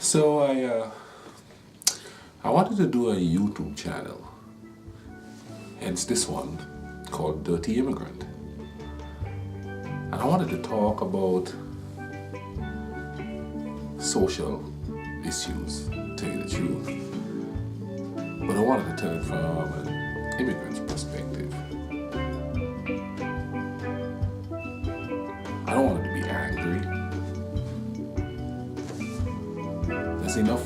So I wanted to do a YouTube channel, hence this one called Dirty Immigrant. And I wanted to talk about social issues, to tell you the truth. But I wanted to tell it from an immigrant's perspective. I don't want it to be angry. There's enough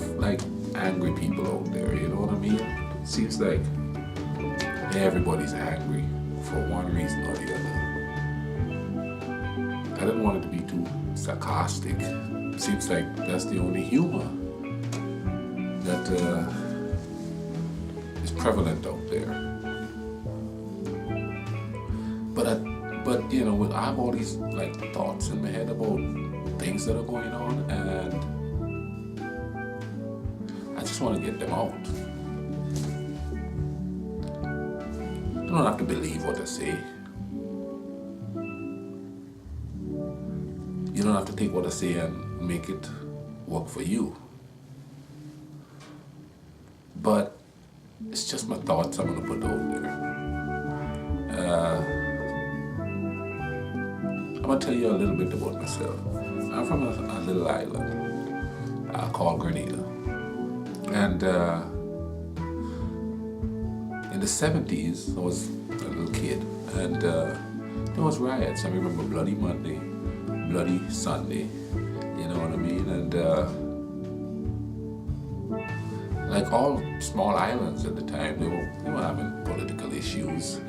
angry people out there, you know what I mean? It seems like everybody's angry for one reason or the other. I didn't want it to be too sarcastic. Seems like that's the only humor that is prevalent out there. But you know, I have all these thoughts in my head about things that are going on, and I just want to get them out. You don't have to believe what I say. You don't have to take what I say and make it work for you. But it's just my thoughts I'm going to put out there. I'm going to tell you a little bit about myself. I'm from a little island called Grenada. And in the 70s, I was a little kid, and there was riots. I remember Bloody Monday, Bloody Sunday, you know what I mean? And like all small islands at the time, they were having political issues.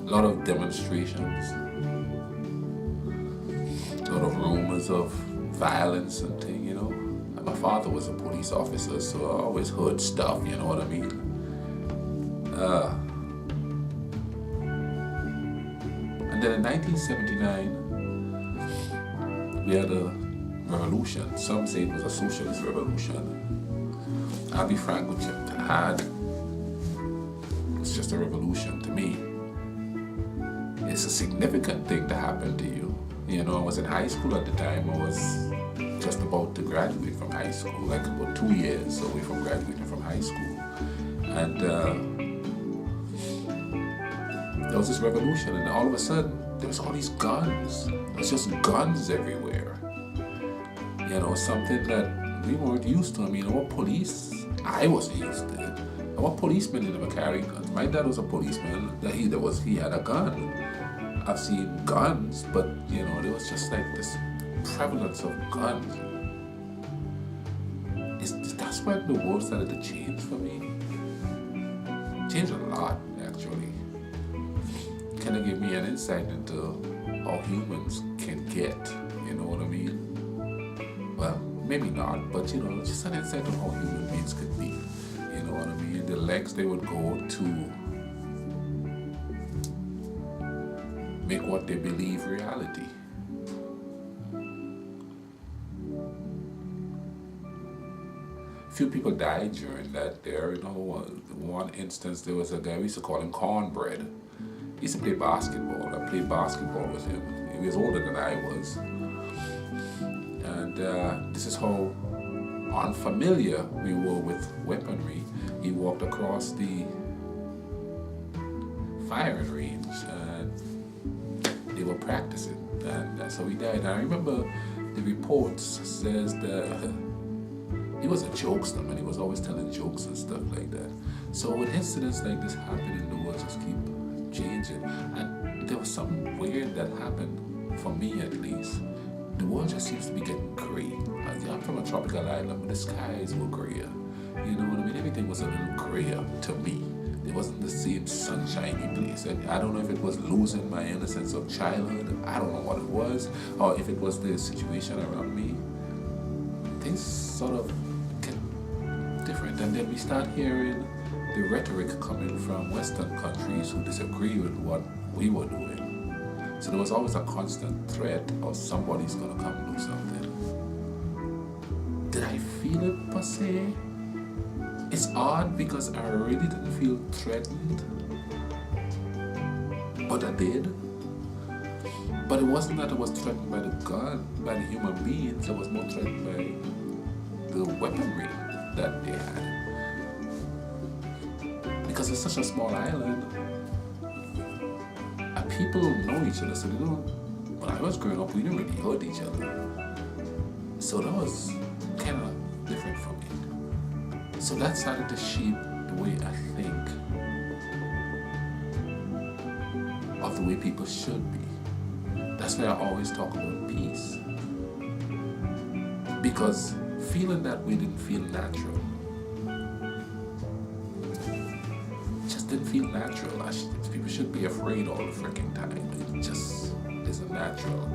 A lot of demonstrations, a lot of rumors of violence and things, you know. And my father was a police officer, so I always heard stuff, you know what I mean? And then in 1979, we had a revolution. Some say it was a socialist revolution. I'll be frank with you, it's just a revolution to me. It's a significant thing to happen to you. You know, I was in high school at the time. I was just about to graduate from high school, like about 2 years away from graduating from high school. And there was this revolution, and all of a sudden, there was all these guns. There was just guns everywhere. You know, something that we weren't used to. I mean, our police, I wasn't used to it. Our policemen didn't ever carry guns. My dad was a policeman. He had a gun. I've seen guns, but you know, there was just like this prevalence of guns. That's when the world started to change for me. Changed a lot, actually. Kind of gave me an insight into how humans can get, you know what I mean? Well, maybe not, but you know, just an insight of how human beings could be. You know what I mean? The lengths they would go to make what they believe reality. Few people died during that there. You know, one instance, there was a guy, we used to call him Cornbread. He used to play basketball. I played basketball with him. He was older than I was. And this is how unfamiliar we were with weaponry. He walked across the firing range and they were practicing, and that's how he died. And I remember the reports says that he was a jokester, and he was always telling jokes and stuff like that. So with incidents like this happening, the world just keep changing. And there was something weird that happened, for me at least. The world just seems to be getting gray. I'm from a tropical island, but the skies were grayer. You know what I mean? Everything was a little grayer to me. It wasn't the same sunshiny place. And I don't know if it was losing my innocence of childhood. I don't know what it was, or if it was the situation around me. Things sort of get different, and then we start hearing the rhetoric coming from Western countries who disagree with what we were doing. So there was always a constant threat of somebody's gonna come do something. Did I feel it per se? It's odd because I really didn't feel threatened, but I did. But it wasn't that it was threatened by the gun, by the human beings. It was more threatened by the weaponry that they had. Because it's such a small island, and people know each other. So they don't. When I was growing up, we didn't really hurt each other. So that was kind of different for me. So that started to shape the way I think of the way people should be. That's why I always talk about peace. Because feeling that way didn't feel natural. It just didn't feel natural. People should be afraid all the freaking time. It just isn't natural.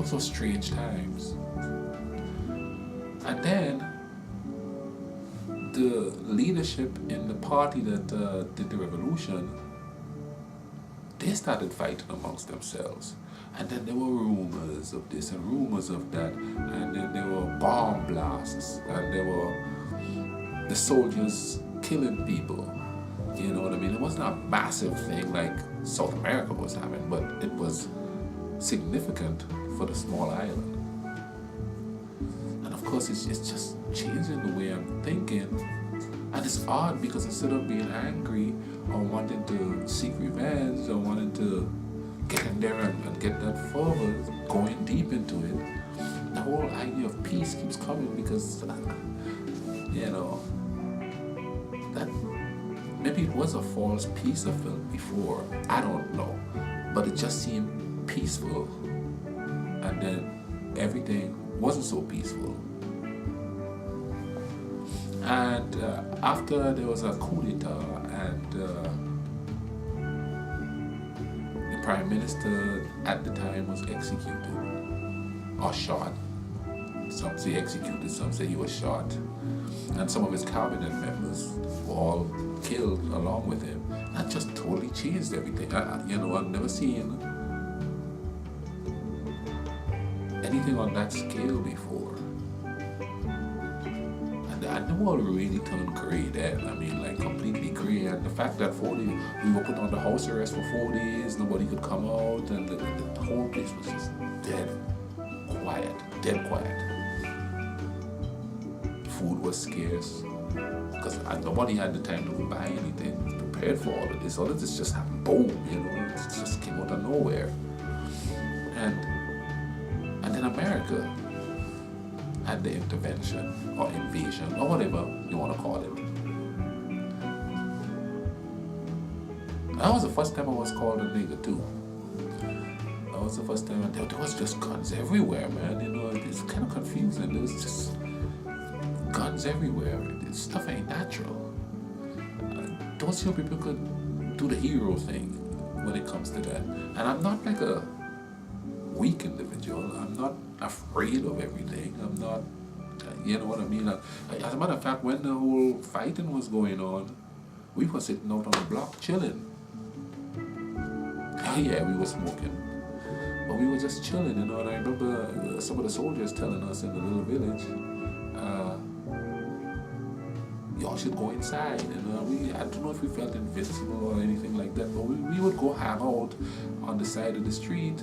So strange times. And then the leadership in the party that did the revolution, they started fighting amongst themselves. And then there were rumors of this and rumors of that. And then there were bomb blasts. And there were the soldiers killing people. You know what I mean? It wasn't a massive thing like South America was having, but it was significant for the small island. And of course, it's just changing the way I'm thinking. And it's odd because instead of being angry or wanting to seek revenge or wanting to get in there and get that further, going deep into it, the whole idea of peace keeps coming because, you know, that maybe it was a false peace I felt before. I don't know. But it just seemed peaceful. And then everything wasn't so peaceful. And after there was a coup d'etat and the prime minister at the time was executed or shot. Some say executed, some say he was shot. And some of his cabinet members were all killed along with him. That just totally changed everything. I've never seen anything on that scale before. And the world really turned gray then. I mean, like completely gray. And the fact that we were put on the house arrest for 4 days, nobody could come out, and the whole place was just dead quiet. Food was scarce because nobody had the time to buy anything prepared for all of this. All of this just happened, boom, it just came out of nowhere. And then America had the intervention or invasion or whatever you want to call it. That was the first time I was called a nigger too. That was the first time there was just guns everywhere, man. It's kind of confusing. There was just guns everywhere. This stuff ain't natural. Those young people could do the hero thing when it comes to that. And I'm not like a weak individual. I'm not afraid of everything. I'm not, you know what I mean? As a matter of fact, when the whole fighting was going on, we were sitting out on the block chilling. Yeah, we were smoking. But we were just chilling, And I remember some of the soldiers telling us in the little village, y'all should go inside. I don't know if we felt invincible or anything like that, but we would go hang out on the side of the street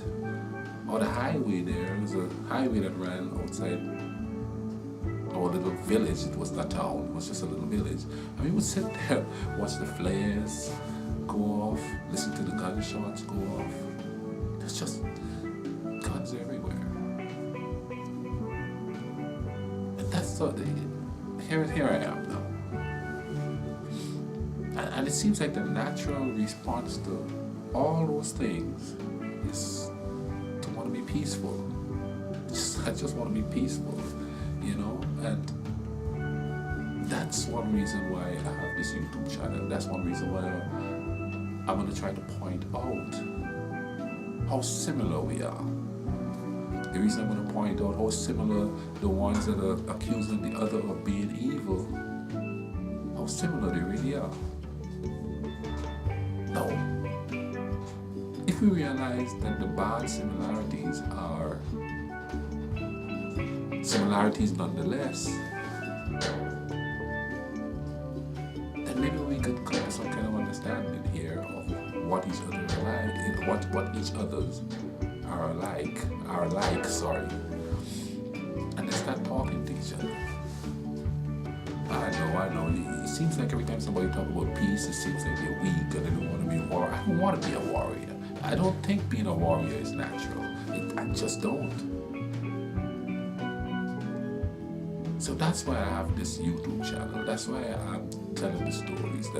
or the highway there. There was a highway that ran outside our little village. It was not a town, it was just a little village. And we would sit there, watch the flares go off, listen to the gunshots go off. There's just guns everywhere. And that's here I am now. And it seems like the natural response to all those things is to want to be peaceful. I just want to be peaceful, and that's one reason why I have this YouTube channel. That's one reason why I'm going to try to point out how similar we are. The reason I'm going to point out how similar the ones that are accusing the other of being evil, how similar they really are. Now, if we realize that the bad similarities are similarities nonetheless, then maybe we could come to some kind of understanding here. what each other are like, what each others are like, sorry. And they start talking to each other. I know. It seems like every time somebody talks about peace, it seems like they're weak and they don't want to be a warrior. I don't want to be a warrior. I don't think being a warrior is natural. I just don't. So that's why I have this YouTube channel. That's why I'm telling the stories.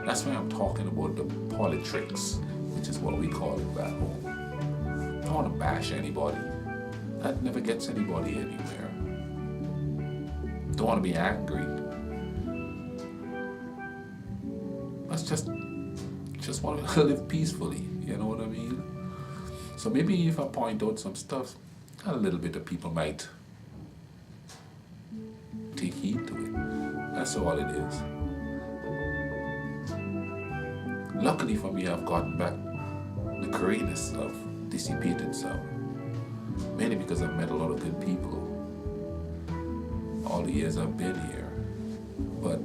That's why I'm talking about the politics, which is what we call it back home. I don't want to bash anybody. That never gets anybody anywhere. Don't want to be angry. Let's just want to live peacefully. You know what I mean? So maybe if I point out some stuff, a little bit of people might take heed to it. That's all it is. Luckily for me, I've gotten back the craziness of dissipated some. Mainly because I've met a lot of good people all the years I've been here. But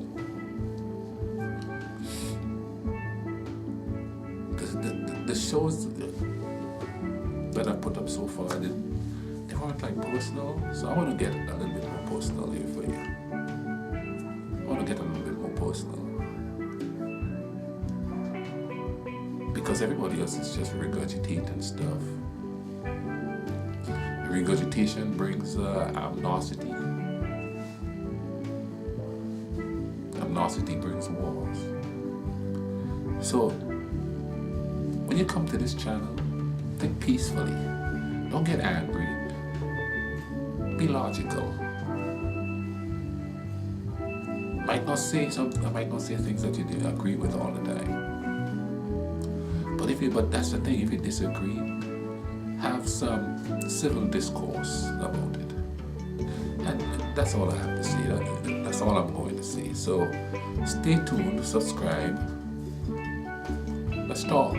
the shows that I put up so far, they weren't like personal. So I want to get a little bit more personal here for you. I want to get a little bit more personal. Because everybody else is just regurgitating stuff. Regurgitation brings amnosity. Amnosity brings wars. So, when you come to this channel, think peacefully. Don't get angry. Be logical. I might not say things that you do agree with all the time. But that's the thing, if you disagree, have some civil discourse about it. And that's all I have to say. That's all I'm going to say. So stay tuned, subscribe. Let's talk.